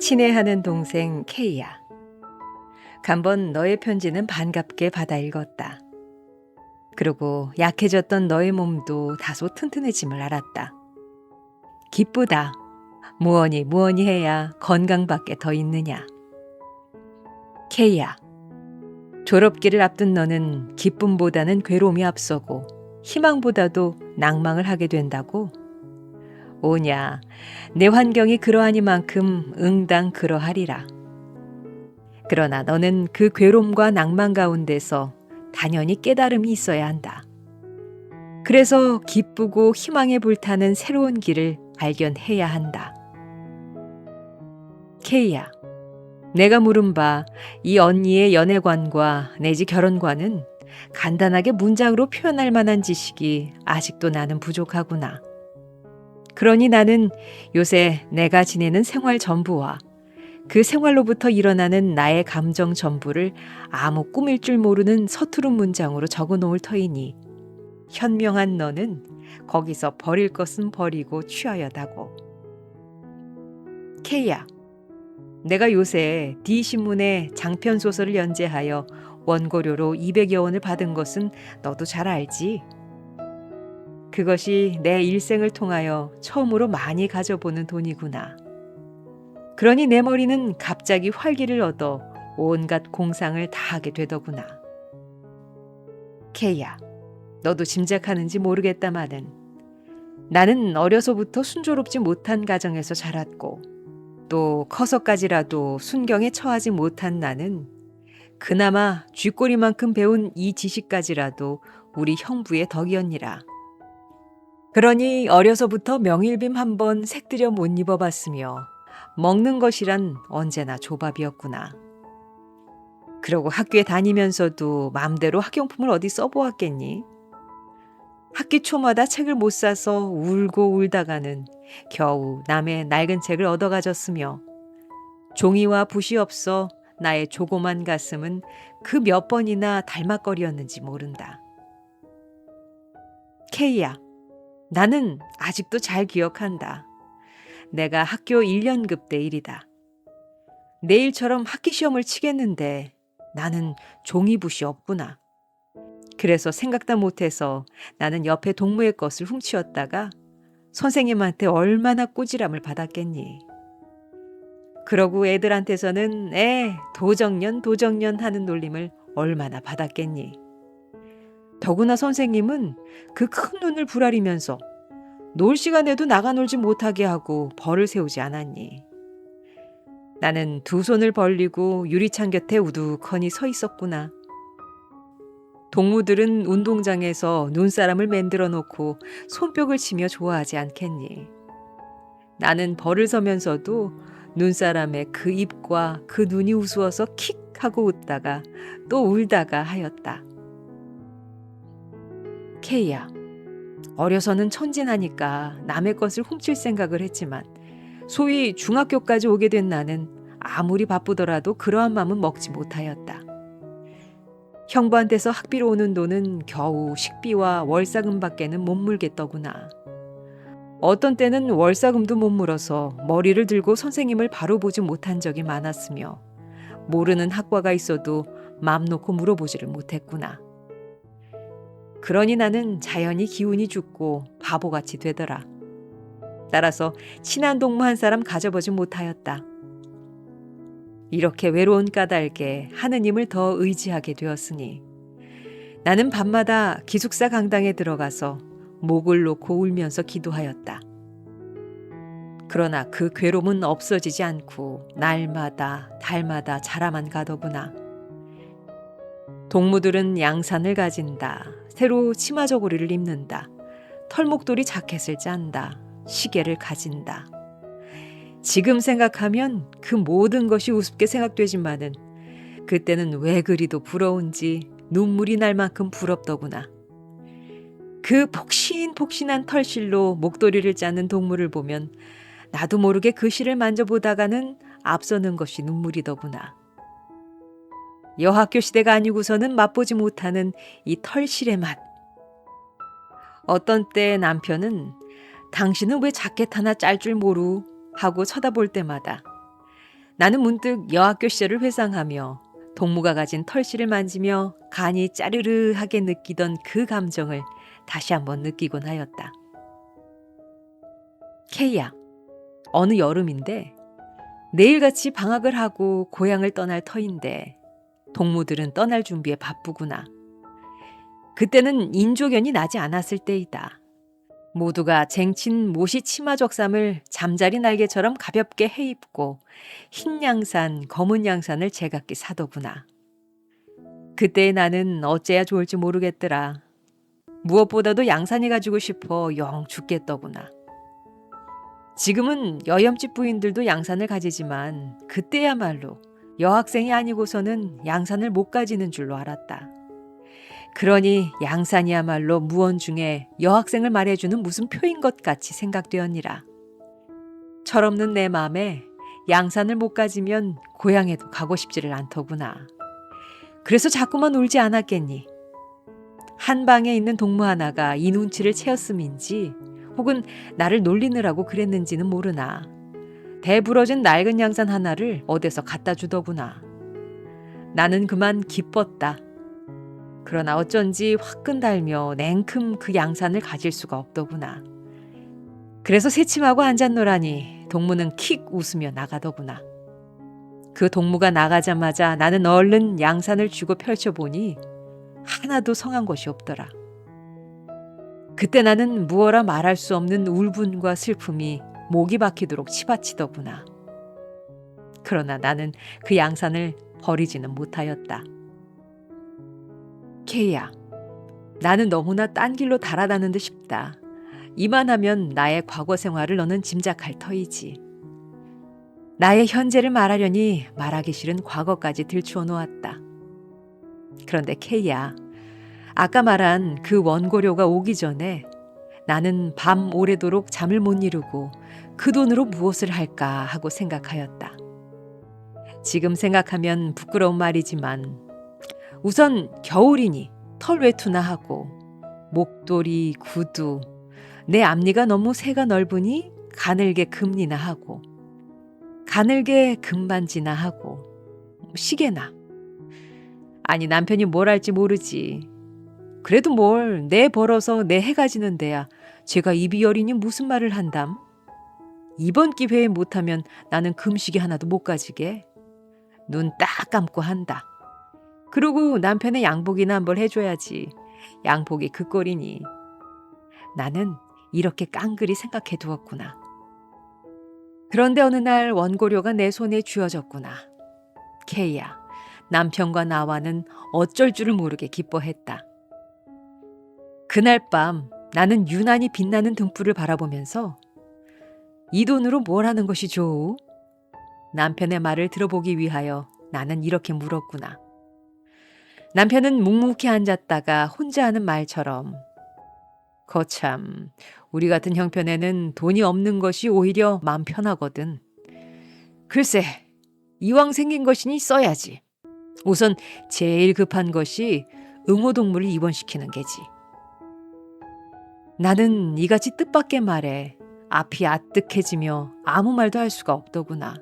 친애하는 동생 K야. 간번 너의 편지는 반갑게 받아 읽었다. 그리고 약해졌던 너의 몸도 다소 튼튼해짐을 알았다. 기쁘다. 무언이 해야 건강밖에 더 있느냐. K야. 졸업기를 앞둔 너는 기쁨보다는 괴로움이 앞서고 희망보다도 낭망을 하게 된다고? 오냐, 내 환경이 그러하니만큼 응당 그러하리라. 그러나 너는 그 괴로움과 낭만 가운데서 당연히 깨달음이 있어야 한다. 그래서 기쁘고 희망에 불타는 새로운 길을 발견해야 한다. K야, 내가 물은 바 이 언니의 연애관과 내지 결혼관은 간단하게 문장으로 표현할 만한 지식이 아직도 나는 부족하구나. 그러니 나는 요새 내가 지내는 생활 전부와 그 생활로부터 일어나는 나의 감정 전부를 아무 꾸밀 줄 모르는 서투른 문장으로 적어 놓을 터이니 현명한 너는 거기서 버릴 것은 버리고 취하여다고. K야, 내가 요새 D신문에 장편소설을 연재하여 원고료로 200여 원을 받은 것은 너도 잘 알지? 그것이 내 일생을 통하여 처음으로 많이 가져보는 돈이구나. 그러니 내 머리는 갑자기 활기를 얻어 온갖 공상을 다 하게 되더구나. K야, 너도 짐작하는지 모르겠다마는 나는 어려서부터 순조롭지 못한 가정에서 자랐고 또 커서까지라도 순경에 처하지 못한 나는 그나마 쥐꼬리만큼 배운 이 지식까지라도 우리 형부의 덕이었니라. 그러니 어려서부터 명일빔 한번 색들여 못 입어봤으며 먹는 것이란 언제나 조밥이었구나. 그러고 학교에 다니면서도 마음대로 학용품을 어디 써보았겠니? 학기 초마다 책을 못 사서 울고 울다가는 겨우 남의 낡은 책을 얻어가졌으며 종이와 붓이 없어 나의 조그만 가슴은 그 몇 번이나 달막거리였는지 모른다. K야, 나는 아직도 잘 기억한다. 내가 학교 1년급 때 일이다. 내일처럼 학기 시험을 치겠는데 나는 종이붓이 없구나. 그래서 생각도 못해서 나는 옆에 동무의 것을 훔치었다가 선생님한테 얼마나 꾸지람을 받았겠니. 그러고 애들한테서는 도적년 하는 놀림을 얼마나 받았겠니. 더구나 선생님은 그 큰 눈을 부라리면서 놀 시간에도 나가 놀지 못하게 하고 벌을 세우지 않았니. 나는 두 손을 벌리고 유리창 곁에 우두커니 서 있었구나. 동무들은 운동장에서 눈사람을 만들어 놓고 손뼉을 치며 좋아하지 않겠니. 나는 벌을 서면서도 눈사람의 그 입과 그 눈이 우스워서 킥 하고 웃다가 또 울다가 하였다. K야, 어려서는 천진하니까 남의 것을 훔칠 생각을 했지만 소위 중학교까지 오게 된 나는 아무리 바쁘더라도 그러한 맘은 먹지 못하였다. 형부한테서 학비로 오는 돈은 겨우 식비와 월사금밖에는 못 물겠더구나. 어떤 때는 월사금도 못 물어서 머리를 들고 선생님을 바로 보지 못한 적이 많았으며 모르는 학과가 있어도 맘 놓고 물어보지를 못했구나. 그러니 나는 자연히 기운이 죽고 바보같이 되더라. 따라서 친한 동무 한 사람 가져보지 못하였다. 이렇게 외로운 까닭에 하느님을 더 의지하게 되었으니 나는 밤마다 기숙사 강당에 들어가서 목을 놓고 울면서 기도하였다. 그러나 그 괴로움은 없어지지 않고 날마다 달마다 자라만 가더구나. 동무들은 양산을 가진다. 새로 치마 저고리를 입는다. 털목도리 자켓을 짠다. 시계를 가진다. 지금 생각하면 그 모든 것이 우습게 생각되지만은 그때는 왜 그리도 부러운지 눈물이 날 만큼 부럽더구나. 그 폭신폭신한 털실로 목도리를 짜는 동무를 보면 나도 모르게 그 실을 만져보다가는 앞서는 것이 눈물이더구나. 여학교 시대가 아니고서는 맛보지 못하는 이 털실의 맛. 어떤 때 남편은 당신은 왜 자켓 하나 짤 줄 모루? 하고 쳐다볼 때마다 나는 문득 여학교 시절을 회상하며 동무가 가진 털실을 만지며 간이 짜르르하게 느끼던 그 감정을 다시 한번 느끼곤 하였다. K야, 어느 여름인데 내일같이 방학을 하고 고향을 떠날 터인데 동무들은 떠날 준비에 바쁘구나. 그때는 인조견이 나지 않았을 때이다. 모두가 쟁친 모시 치마 적삼을 잠자리 날개처럼 가볍게 해입고 흰 양산, 검은 양산을 제각기 사더구나. 그때의 나는 어째야 좋을지 모르겠더라. 무엇보다도 양산이 가지고 싶어 영 죽겠더구나. 지금은 여염집 부인들도 양산을 가지지만 그때야말로 여학생이 아니고서는 양산을 못 가지는 줄로 알았다. 그러니 양산이야말로 무언 중에 여학생을 말해주는 무슨 표인 것 같이 생각되었니라. 철없는 내 맘에 양산을 못 가지면 고향에도 가고 싶지를 않더구나. 그래서 자꾸만 울지 않았겠니? 한 방에 있는 동무 하나가 이 눈치를 채었음인지 혹은 나를 놀리느라고 그랬는지는 모르나 대부러진 낡은 양산 하나를 어디서 갖다 주더구나. 나는 그만 기뻤다. 그러나 어쩐지 화끈 달며 냉큼 그 양산을 가질 수가 없더구나. 그래서 새침하고 앉았노라니 동무는 킥 웃으며 나가더구나. 그 동무가 나가자마자 나는 얼른 양산을 쥐고 펼쳐보니 하나도 성한 것이 없더라. 그때 나는 무어라 말할 수 없는 울분과 슬픔이 목이 박히도록 치받치더구나. 그러나 나는 그 양산을 버리지는 못하였다. K야, 나는 너무나 딴 길로 달아나는 듯 싶다. 이만하면 나의 과거 생활을 너는 짐작할 터이지. 나의 현재를 말하려니 말하기 싫은 과거까지 들추어 놓았다. 그런데 K야, 아까 말한 그 원고료가 오기 전에 나는 밤 오래도록 잠을 못 이루고 그 돈으로 무엇을 할까 하고 생각하였다. 지금 생각하면 부끄러운 말이지만 우선 겨울이니 털 외투나 하고 목도리, 구두, 내 앞니가 너무 새가 넓으니 가늘게 금리나 하고 가늘게 금반지나 하고 시계나. 아니 남편이 뭘 할지 모르지. 그래도 뭘 내 벌어서 내 해가 지는 데야 제가 입이 여리니 무슨 말을 한담. 이번 기회에 못하면 나는 금시계 하나도 못 가지게. 눈 딱 감고 한다. 그러고 남편의 양복이나 한벌 해줘야지. 양복이 그 꼴이니. 나는 이렇게 깡그리 생각해 두었구나. 그런데 어느 날 원고료가 내 손에 쥐어졌구나. K야, 남편과 나와는 어쩔 줄을 모르게 기뻐했다. 그날 밤 나는 유난히 빛나는 등불을 바라보면서 이 돈으로 뭘 하는 것이 좋우? 남편의 말을 들어보기 위하여 나는 이렇게 물었구나. 남편은 묵묵히 앉았다가 혼자 하는 말처럼 거참 우리 같은 형편에는 돈이 없는 것이 오히려 마음 편하거든. 글쎄 이왕 생긴 것이니 써야지. 우선 제일 급한 것이 응호동물을 입원시키는 게지. 나는 이같이 뜻밖의 말에 앞이 아뜩해지며 아무 말도 할 수가 없더구나.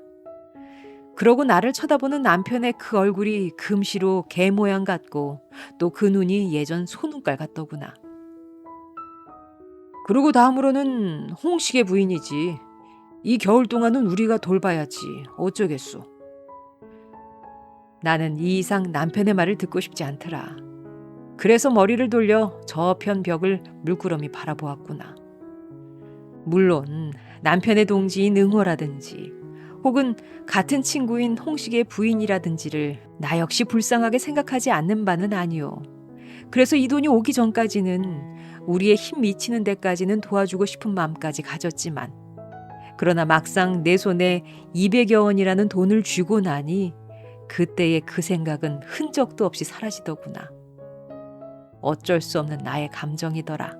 그러고 나를 쳐다보는 남편의 그 얼굴이 금시로 개 모양 같고 또 그 눈이 예전 소눈깔 같더구나. 그러고 다음으로는 홍식의 부인이지. 이 겨울 동안은 우리가 돌봐야지. 어쩌겠소. 나는 이 이상 남편의 말을 듣고 싶지 않더라. 그래서 머리를 돌려 저편 벽을 물끄러미 바라보았구나. 물론 남편의 동지인 응호라든지 혹은 같은 친구인 홍식의 부인이라든지를 나 역시 불쌍하게 생각하지 않는 바는 아니오. 그래서 이 돈이 오기 전까지는 우리의 힘 미치는 데까지는 도와주고 싶은 마음까지 가졌지만 그러나 막상 내 손에 200여 원이라는 돈을 쥐고 나니 그때의 그 생각은 흔적도 없이 사라지더구나. 어쩔 수 없는 나의 감정이더라.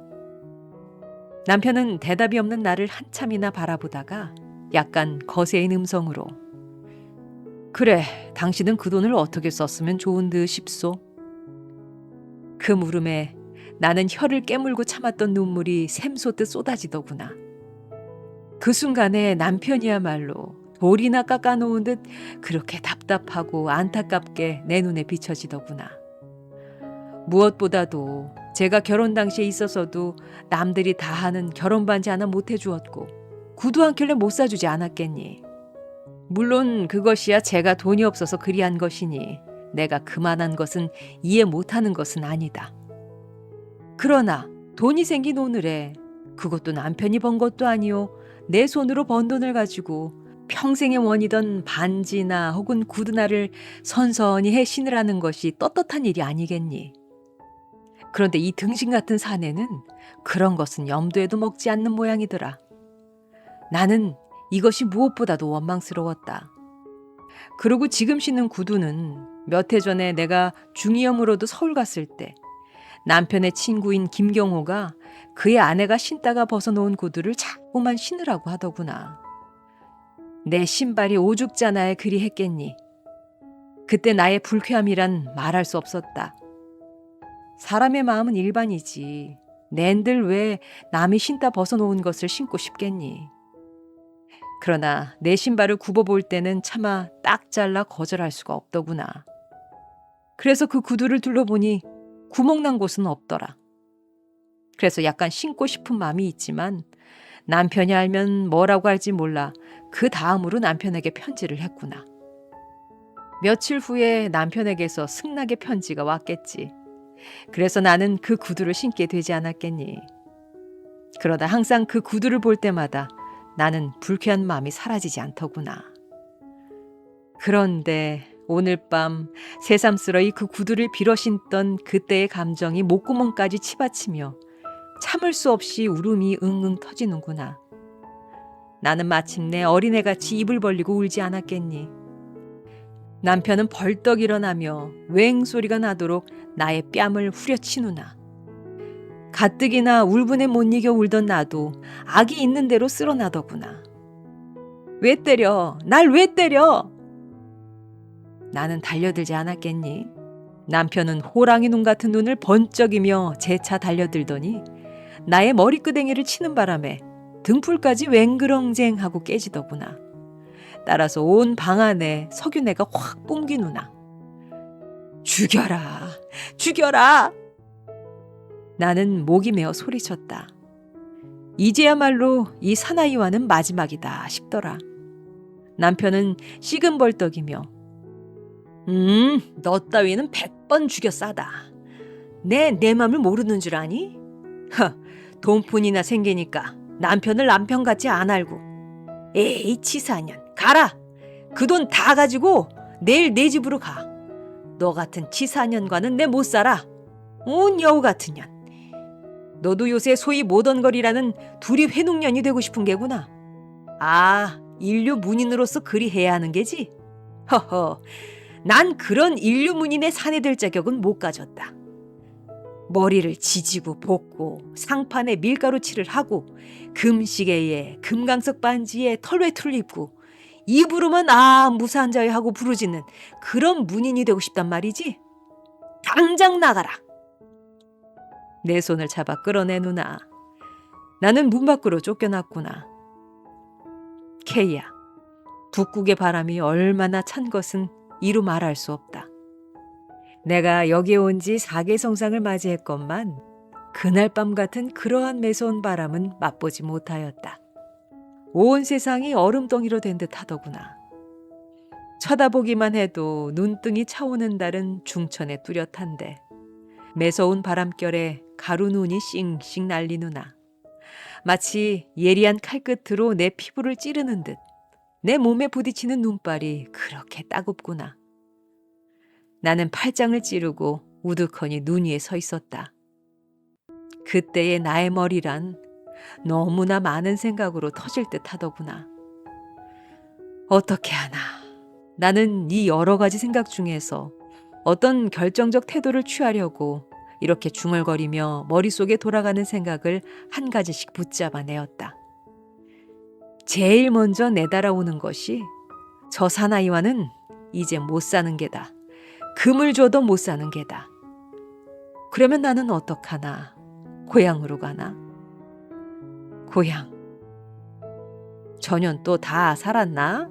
남편은 대답이 없는 나를 한참이나 바라보다가 약간 거세인 음성으로 그래, 당신은 그 돈을 어떻게 썼으면 좋은 듯 싶소? 그 물음에 나는 혀를 깨물고 참았던 눈물이 샘솟듯 쏟아지더구나. 그 순간에 남편이야말로 돌이나 깎아놓은 듯 그렇게 답답하고 안타깝게 내 눈에 비춰지더구나. 무엇보다도 제가 결혼 당시에 있어서도 남들이 다 하는 결혼 반지 하나 못 해주었고 구두 한 켤레 못 사주지 않았겠니. 물론 그것이야 제가 돈이 없어서 그리한 것이니 내가 그만한 것은 이해 못하는 것은 아니다. 그러나 돈이 생긴 오늘에 그것도 남편이 번 것도 아니오 내 손으로 번 돈을 가지고 평생의 원이던 반지나 혹은 구두나를 선선히 해 신으라는 것이 떳떳한 일이 아니겠니. 그런데 이 등신 같은 사내는 그런 것은 염두에도 먹지 않는 모양이더라. 나는 이것이 무엇보다도 원망스러웠다. 그리고 지금 신는 구두는 몇 해 전에 내가 중이염으로도 서울 갔을 때 남편의 친구인 김경호가 그의 아내가 신다가 벗어놓은 구두를 자꾸만 신으라고 하더구나. 내 신발이 오죽자나에 그리 했겠니. 그때 나의 불쾌함이란 말할 수 없었다. 사람의 마음은 일반이지. 낸들 왜 남이 신다 벗어놓은 것을 신고 싶겠니. 그러나 내 신발을 굽어볼 때는 차마 딱 잘라 거절할 수가 없더구나. 그래서 그 구두를 둘러보니 구멍난 곳은 없더라. 그래서 약간 신고 싶은 마음이 있지만 남편이 알면 뭐라고 할지 몰라 그 다음으로 남편에게 편지를 했구나. 며칠 후에 남편에게서 승낙의 편지가 왔겠지. 그래서 나는 그 구두를 신게 되지 않았겠니. 그러다 항상 그 구두를 볼 때마다 나는 불쾌한 마음이 사라지지 않더구나. 그런데 오늘 밤 새삼스러이 그 구두를 빌어 신던 그때의 감정이 목구멍까지 치받치며 참을 수 없이 울음이 응응 터지는구나. 나는 마침내 어린애같이 입을 벌리고 울지 않았겠니. 남편은 벌떡 일어나며 웽 소리가 나도록 나의 뺨을 후려치누나. 가뜩이나 울분에 못 이겨 울던 나도 악이 있는 대로 쓸어나더구나. 왜 때려? 날 왜 때려? 나는 달려들지 않았겠니. 남편은 호랑이 눈 같은 눈을 번쩍이며 재차 달려들더니 나의 머리끄댕이를 치는 바람에 등풀까지 웽그렁쟁하고 깨지더구나. 따라서 온 방 안에 석유내가 확 뿜기누나. 죽여라! 죽여라! 나는 목이 메어 소리쳤다. 이제야말로 이 사나이와는 마지막이다 싶더라. 남편은 시금벌떡이며 너 따위는 100번 죽여 싸다. 내 맘을 모르는 줄 아니? 돈푼이나 생기니까 남편을 남편같이 안 알고. 에이 치사년 가라. 그 돈 다 가지고 내일 내 집으로 가. 너 같은 치사년과는 내 못 살아. 온 여우 같은 년. 너도 요새 소위 모던걸이라는 둘이 회농년이 되고 싶은 게구나. 아, 인류 문인으로서 그리 해야 하는 게지? 허허, 난 그런 인류 문인의 사내될 자격은 못 가졌다. 머리를 지지고 볶고 상판에 밀가루칠을 하고 금시계에 금강석 반지에 털외투를 입고 입으로만 무산자에 하고 부르짖는 그런 문인이 되고 싶단 말이지? 당장 나가라. 내 손을 잡아 끌어내누나. 나는 문 밖으로 쫓겨났구나. 케이야, 북극의 바람이 얼마나 찬 것은 이루 말할 수 없다. 내가 여기에 온 지 4개성상을 맞이했건만 그날 밤 같은 그러한 매서운 바람은 맛보지 못하였다. 온 세상이 얼음덩이로 된 듯 하더구나. 쳐다보기만 해도 눈등이 차오는 달은 중천에 뚜렷한데 매서운 바람결에 가루 눈이 싱싱 날리누나. 마치 예리한 칼끝으로 내 피부를 찌르는 듯 내 몸에 부딪히는 눈발이 그렇게 따갑구나. 나는 팔짱을 찌르고 우두커니 눈 위에 서 있었다. 그때의 나의 머리란 너무나 많은 생각으로 터질 듯 하더구나. 어떻게 하나. 나는 이 여러 가지 생각 중에서 어떤 결정적 태도를 취하려고 이렇게 중얼거리며 머릿속에 돌아가는 생각을 한 가지씩 붙잡아내었다. 제일 먼저 내달아오는 것이 저 사나이와는 이제 못 사는 게다. 금을 줘도 못 사는 게다. 그러면 나는 어떡하나? 고향으로 가나? 고향. 전년 또 다 살았나?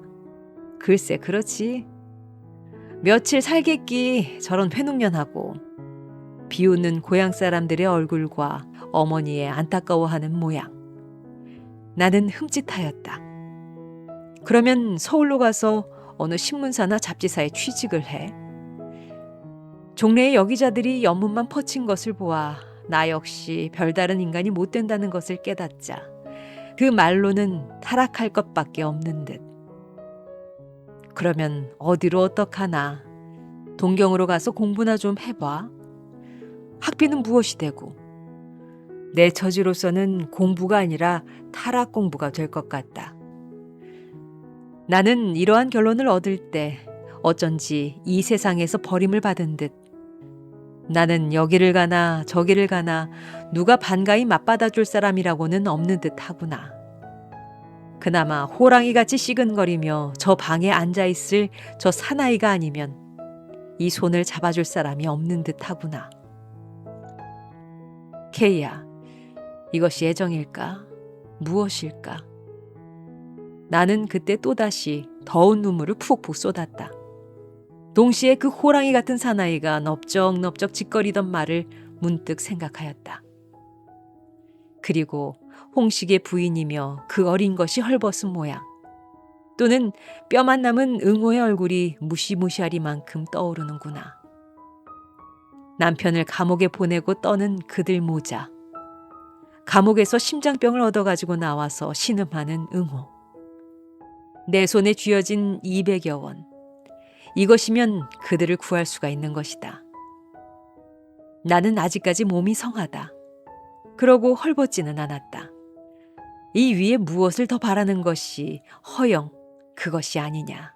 글쎄 그렇지. 며칠 살겠기 저런 회눈년하고 비웃는 고향 사람들의 얼굴과 어머니의 안타까워하는 모양. 나는 흠칫하였다. 그러면 서울로 가서 어느 신문사나 잡지사에 취직을 해. 종래의 여기자들이 연문만 퍼친 것을 보아 나 역시 별다른 인간이 못 된다는 것을 깨닫자 그 말로는 타락할 것밖에 없는 듯. 그러면 어디로 어떡하나. 동경으로 가서 공부나 좀 해봐. 학비는 무엇이 되고. 내 처지로서는 공부가 아니라 타락 공부가 될 것 같다. 나는 이러한 결론을 얻을 때 어쩐지 이 세상에서 버림을 받은 듯 나는 여기를 가나 저기를 가나 누가 반가이 맞받아줄 사람이라고는 없는 듯 하구나. 그나마 호랑이같이 시근거리며 저 방에 앉아있을 저 사나이가 아니면 이 손을 잡아줄 사람이 없는 듯 하구나. 케이야, 이것이 애정일까? 무엇일까? 나는 그때 또다시 더운 눈물을 푹푹 쏟았다. 동시에 그 호랑이 같은 사나이가 넙적넙적 짓거리던 말을 문득 생각하였다. 그리고 홍식의 부인이며 그 어린 것이 헐벗은 모양, 또는 뼈만 남은 응호의 얼굴이 무시무시하리만큼 떠오르는구나. 남편을 감옥에 보내고 떠는 그들 모자, 감옥에서 심장병을 얻어가지고 나와서 신음하는 응호, 내 손에 쥐어진 200여 원, 이것이면 그들을 구할 수가 있는 것이다. 나는 아직까지 몸이 성하다. 그러고 헐벗지는 않았다. 이 위에 무엇을 더 바라는 것이 허영, 그것이 아니냐.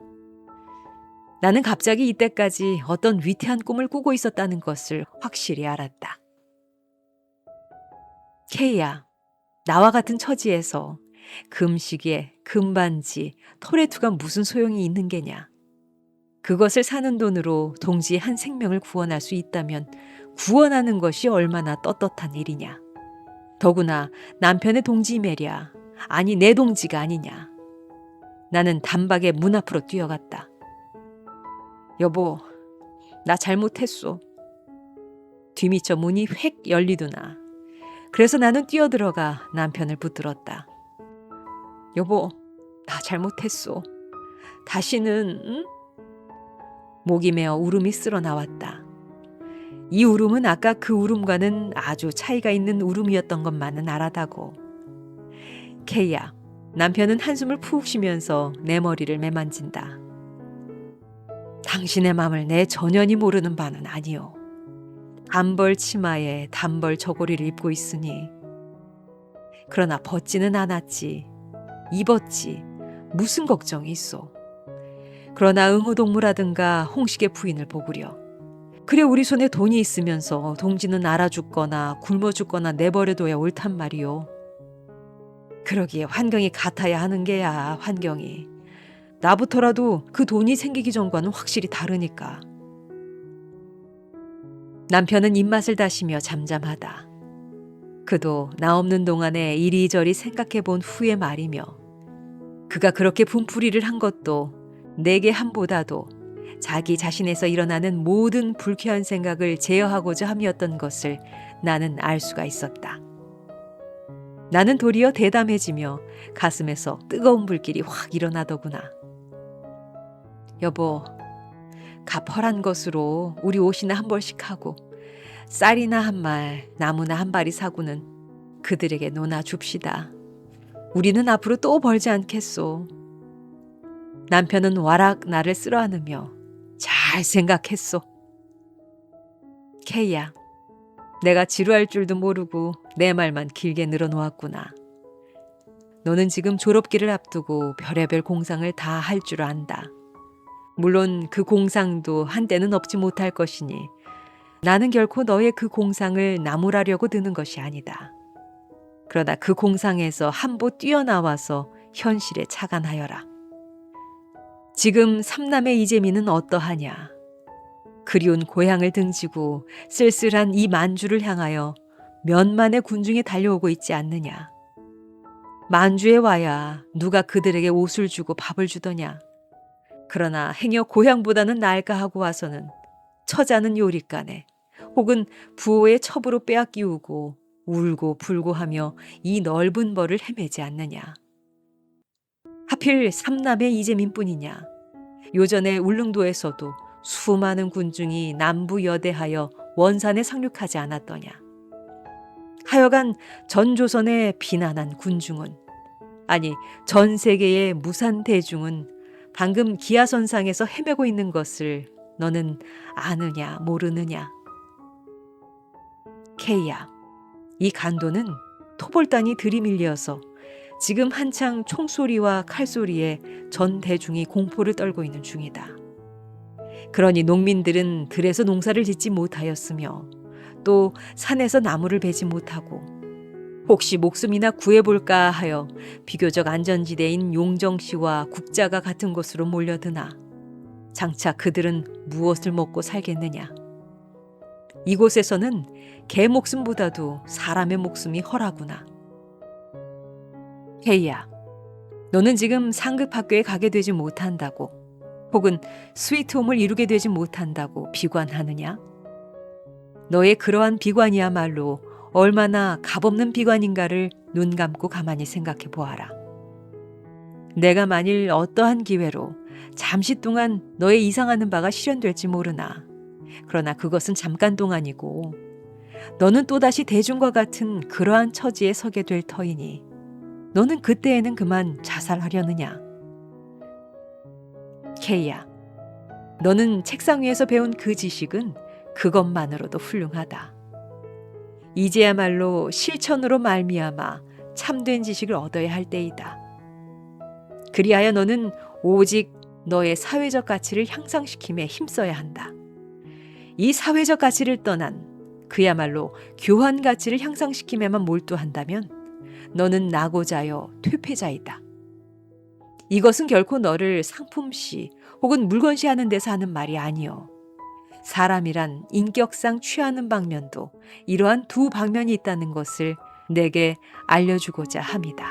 나는 갑자기 이때까지 어떤 위태한 꿈을 꾸고 있었다는 것을 확실히 알았다. 케이야, 나와 같은 처지에서 금시계, 금반지, 토레투가 무슨 소용이 있는 게냐. 그것을 사는 돈으로 동지의 한 생명을 구원할 수 있다면 구원하는 것이 얼마나 떳떳한 일이냐. 더구나 남편의 동지매랴, 아니 내 동지가 아니냐. 나는 단박에 문 앞으로 뛰어갔다. 여보, 나 잘못했소. 뒤미처 문이 획 열리더나. 그래서 나는 뛰어들어가 남편을 붙들었다. 여보, 나 잘못했소. 다시는, 응? 목이 메어 울음이 쓸어 나왔다. 이 울음은 아까 그 울음과는 아주 차이가 있는 울음이었던 것만은 알아다고. 케이야, 남편은 한숨을 푹 쉬면서 내 머리를 매만진다. 당신의 마음을 내 전연히 모르는 바는 아니오. 단벌 치마에 단벌 저고리를 입고 있으니. 그러나 벗지는 않았지. 입었지. 무슨 걱정이 있어. 그러나 응호동무라든가 홍식의 부인을 보구려. 그래 우리 손에 돈이 있으면서 동지는 알아 죽거나 굶어 죽거나 내버려둬야 옳단 말이오. 그러기에 환경이 같아야 하는 게야. 환경이. 나부터라도 그 돈이 생기기 전과는 확실히 다르니까. 남편은 입맛을 다시며 잠잠하다. 그도 나 없는 동안에 이리저리 생각해 본 후의 말이며 그가 그렇게 분풀이를 한 것도 내게 함보다도 자기 자신에서 일어나는 모든 불쾌한 생각을 제어하고자 함이었던 것을 나는 알 수가 있었다. 나는 도리어 대담해지며 가슴에서 뜨거운 불길이 확 일어나더구나. 여보, 가펄한 것으로 우리 옷이나 한 벌씩 하고 쌀이나 한 말, 나무나 한 발이 사고는 그들에게 놓아줍시다. 우리는 앞으로 또 벌지 않겠소. 남편은 와락 나를 쓸어안으며 잘 생각했소. 케이야, 내가 지루할 줄도 모르고 내 말만 길게 늘어놓았구나. 너는 지금 졸업기를 앞두고 별의별 공상을 다 할 줄 안다. 물론 그 공상도 한때는 없지 못할 것이니 나는 결코 너의 그 공상을 나무라려고 드는 것이 아니다. 그러나 그 공상에서 한보 뛰어나와서 현실에 착안하여라. 지금 삼남의 이재민은 어떠하냐. 그리운 고향을 등지고 쓸쓸한 이 만주를 향하여 몇만의 군중이 달려오고 있지 않느냐. 만주에 와야 누가 그들에게 옷을 주고 밥을 주더냐. 그러나 행여 고향보다는 나을까 하고 와서는 처자는 요릿간에 혹은 부호의 첩으로 빼앗기우고 울고 불고 하며 이 넓은 벌을 헤매지 않느냐. 하필 삼남의 이재민뿐이냐. 요전에 울릉도에서도 수많은 군중이 남부여대하여 원산에 상륙하지 않았더냐. 하여간 전 조선의 비난한 군중은, 아니 전 세계의 무산 대중은 방금 기아선상에서 헤매고 있는 것을 너는 아느냐 모르느냐. K야, 이 간도는 토벌단이 들이밀려서 지금 한창 총소리와 칼소리에 전 대중이 공포를 떨고 있는 중이다. 그러니 농민들은 들에서 농사를 짓지 못하였으며 또 산에서 나무를 베지 못하고 혹시 목숨이나 구해볼까 하여 비교적 안전지대인 용정시와 국자가 같은 곳으로 몰려드나 장차 그들은 무엇을 먹고 살겠느냐. 이곳에서는 개 목숨보다도 사람의 목숨이 헐하구나. 헤이야, 너는 지금 상급 학교에 가게 되지 못한다고 혹은 스위트홈을 이루게 되지 못한다고 비관하느냐? 너의 그러한 비관이야말로 얼마나 값없는 비관인가를 눈 감고 가만히 생각해 보아라. 내가 만일 어떠한 기회로 잠시 동안 너의 이상하는 바가 실현될지 모르나 그러나 그것은 잠깐 동안이고 너는 또다시 대중과 같은 그러한 처지에 서게 될 터이니 너는 그때에는 그만 자살하려느냐. K야, 너는 책상 위에서 배운 그 지식은 그것만으로도 훌륭하다. 이제야말로 실천으로 말미암아 참된 지식을 얻어야 할 때이다. 그리하여 너는 오직 너의 사회적 가치를 향상시킴에 힘써야 한다. 이 사회적 가치를 떠난 그야말로 교환 가치를 향상시킴에만 몰두한다면 너는 낙오자여 퇴폐자이다. 이것은 결코 너를 상품시 혹은 물건시 하는 데서 하는 말이 아니요. 사람이란 인격상 취하는 방면도 이러한 두 방면이 있다는 것을 내게 알려주고자 함이다.